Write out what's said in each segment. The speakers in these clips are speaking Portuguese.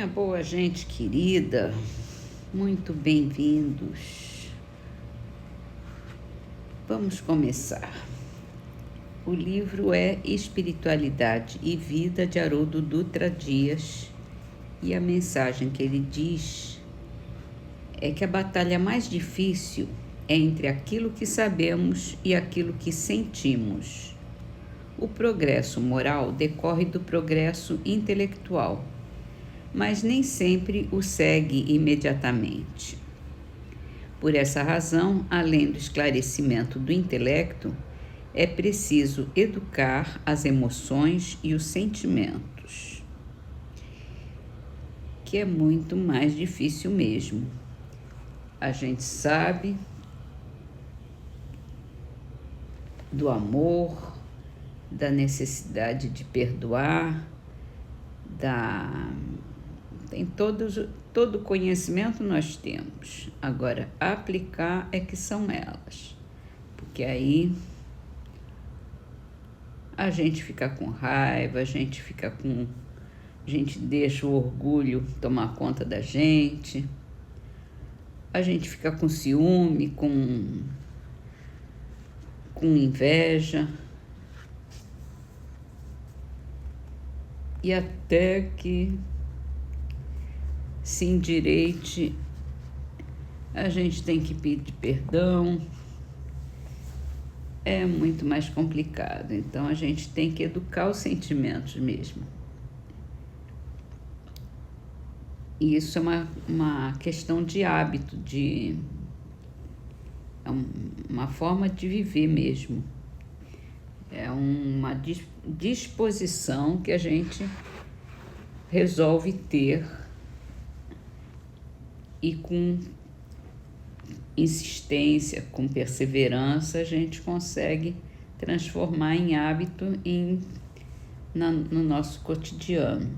Minha boa gente querida, muito bem-vindos. Vamos começar. O livro é Espiritualidade e Vida, de Haroldo Dutra Dias, e a mensagem que ele diz é que a batalha mais difícil é entre aquilo que sabemos e aquilo que sentimos. O progresso moral decorre do progresso intelectual, mas nem sempre o segue imediatamente. Por essa razão, além do esclarecimento do intelecto, é preciso educar as emoções e os sentimentos, que é muito mais difícil mesmo. A gente sabe do amor, da necessidade de perdoar, tem todo conhecimento nós temos. Agora, aplicar é que são elas. Porque aí a gente fica com raiva, a gente deixa o orgulho tomar conta da gente. A gente fica com ciúme, com inveja. E até que se endireite, a gente tem que pedir perdão. É muito mais complicado. Então, a gente tem que educar os sentimentos mesmo. E isso é uma questão de hábito, é uma forma de viver mesmo. É uma disposição que a gente resolve ter, e com insistência, com perseverança, a gente consegue transformar em hábito no nosso cotidiano.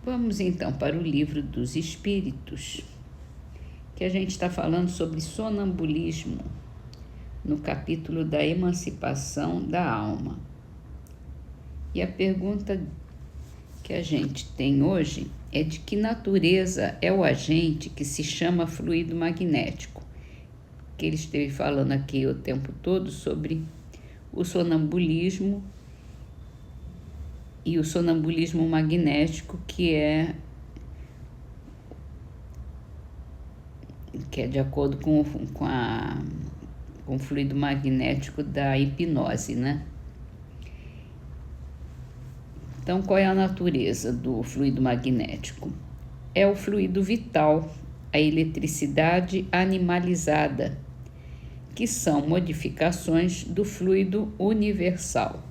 Vamos então para o Livro dos Espíritos, que a gente está falando sobre sonambulismo, no capítulo da emancipação da alma. E a pergunta que a gente tem hoje é de que natureza é o agente que se chama fluido magnético, que ele esteve falando aqui o tempo todo sobre o sonambulismo e o sonambulismo magnético, que é de acordo com o fluido magnético da hipnose, né? Então, qual é a natureza do fluido magnético? É o fluido vital, a eletricidade animalizada, que são modificações do fluido universal.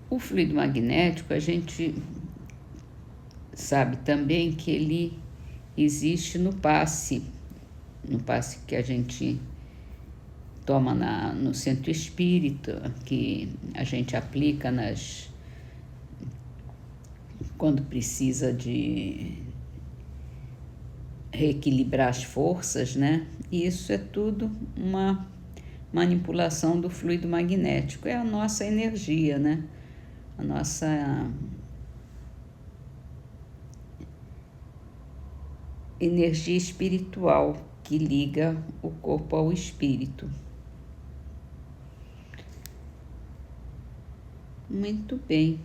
O fluido magnético, a gente sabe também que ele existe no passe que a gente toma no centro espírita, que a gente aplica quando precisa de reequilibrar as forças, né? E isso é tudo uma manipulação do fluido magnético, é a nossa energia, né? A nossa energia espiritual que liga o corpo ao espírito. Muito bem.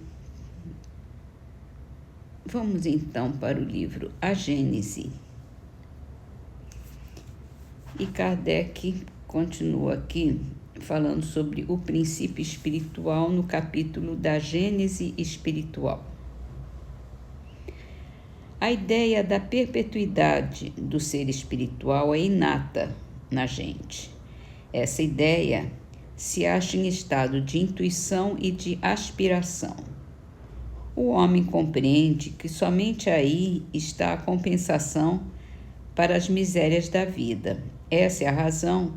Vamos então para o livro A Gênese. E Kardec continua aqui falando sobre o princípio espiritual no capítulo da Gênese espiritual. A ideia da perpetuidade do ser espiritual é inata na gente. Essa ideia se acha em estado de intuição e de aspiração. O homem compreende que somente aí está a compensação para as misérias da vida. Essa é a razão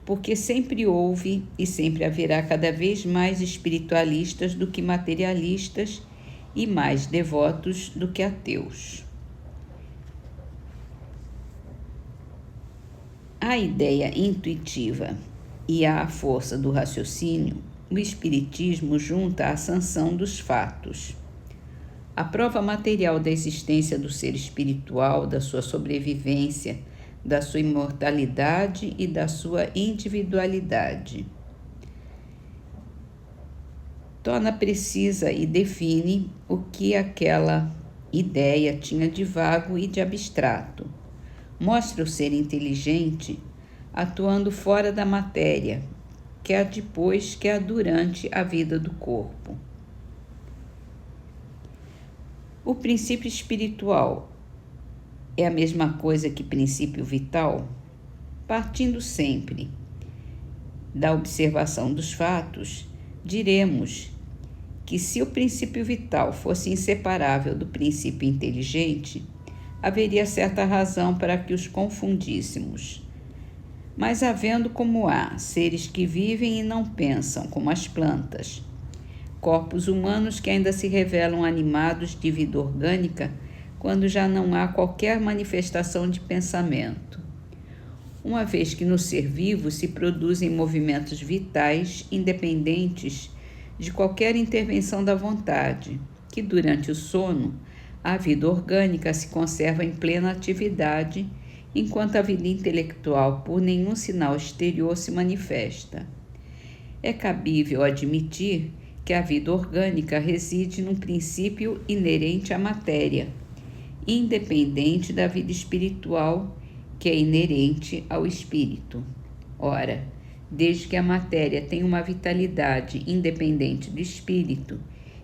porque sempre houve e sempre haverá cada vez mais espiritualistas do que materialistas e mais devotos do que ateus. A ideia intuitiva e a força do raciocínio o Espiritismo junta a sanção dos fatos. A prova material da existência do ser espiritual, da sua sobrevivência, da sua imortalidade e da sua individualidade. Torna precisa e define o que aquela ideia tinha de vago e de abstrato. Mostra o ser inteligente atuando fora da matéria, quer depois, quer durante a vida do corpo. O princípio espiritual é a mesma coisa que princípio vital? Partindo sempre da observação dos fatos, diremos que se o princípio vital fosse inseparável do princípio inteligente, haveria certa razão para que os confundíssemos. Mas havendo como há seres que vivem e não pensam, como as plantas, corpos humanos que ainda se revelam animados de vida orgânica quando já não há qualquer manifestação de pensamento, uma vez que no ser vivo se produzem movimentos vitais independentes de qualquer intervenção da vontade, que durante o sono a vida orgânica se conserva em plena atividade, enquanto a vida intelectual por nenhum sinal exterior se manifesta. É cabível admitir que a vida orgânica reside num princípio inerente à matéria, independente da vida espiritual, que é inerente ao espírito. Ora, desde que a matéria tem uma vitalidade independente do espírito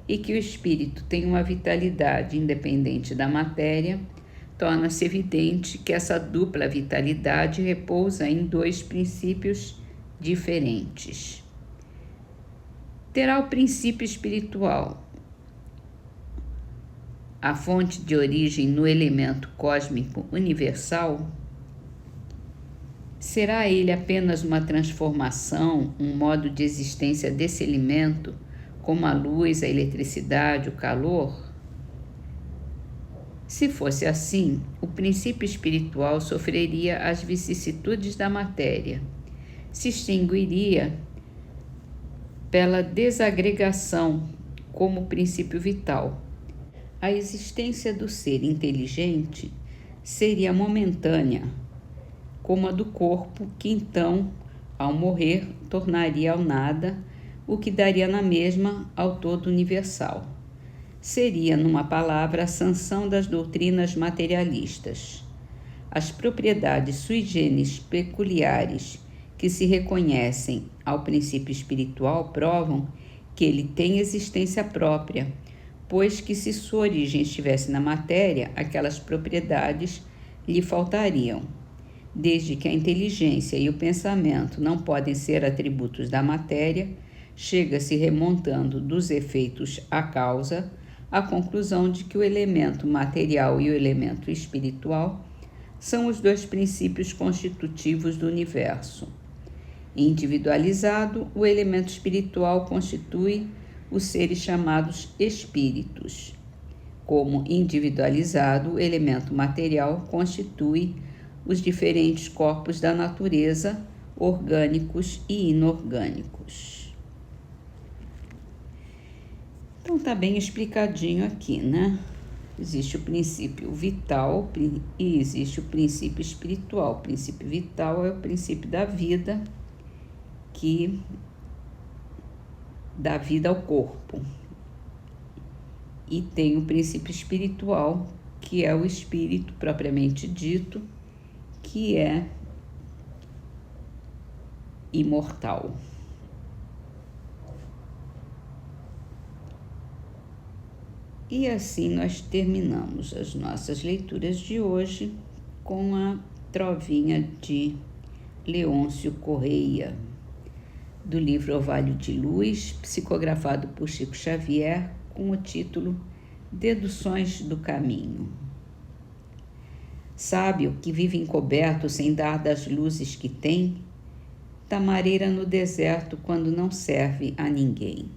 e que o espírito tem uma vitalidade independente da matéria, torna-se evidente que essa dupla vitalidade repousa em dois princípios diferentes. Terá o princípio espiritual a fonte de origem no elemento cósmico universal? Será ele apenas uma transformação, um modo de existência desse elemento, como a luz, a eletricidade, o calor? Se fosse assim, o princípio espiritual sofreria as vicissitudes da matéria, se extinguiria pela desagregação como princípio vital. A existência do ser inteligente seria momentânea, como a do corpo, que então, ao morrer, tornaria ao nada, o que daria na mesma ao todo universal. Seria, numa palavra, a sanção das doutrinas materialistas. As propriedades sui generis peculiares que se reconhecem ao princípio espiritual provam que ele tem existência própria, pois que se sua origem estivesse na matéria, aquelas propriedades lhe faltariam. Desde que a inteligência e o pensamento não podem ser atributos da matéria, chega-se remontando dos efeitos à causa, à conclusão de que o elemento material e o elemento espiritual são os dois princípios constitutivos do universo. Individualizado, o elemento espiritual constitui os seres chamados espíritos. Como individualizado, o elemento material constitui os diferentes corpos da natureza, orgânicos e inorgânicos. Então tá bem explicadinho aqui, né? Existe o princípio vital e existe o princípio espiritual. O princípio vital é o princípio da vida, que dá vida ao corpo. E tem o princípio espiritual, que é o espírito propriamente dito, que é imortal. E assim nós terminamos as nossas leituras de hoje com a trovinha de Leôncio Correia, do livro Orvalho de Luz, psicografado por Chico Xavier, com o título Deduções do Caminho. Sábio que vive encoberto sem dar das luzes que tem, tamareira no deserto quando não serve a ninguém.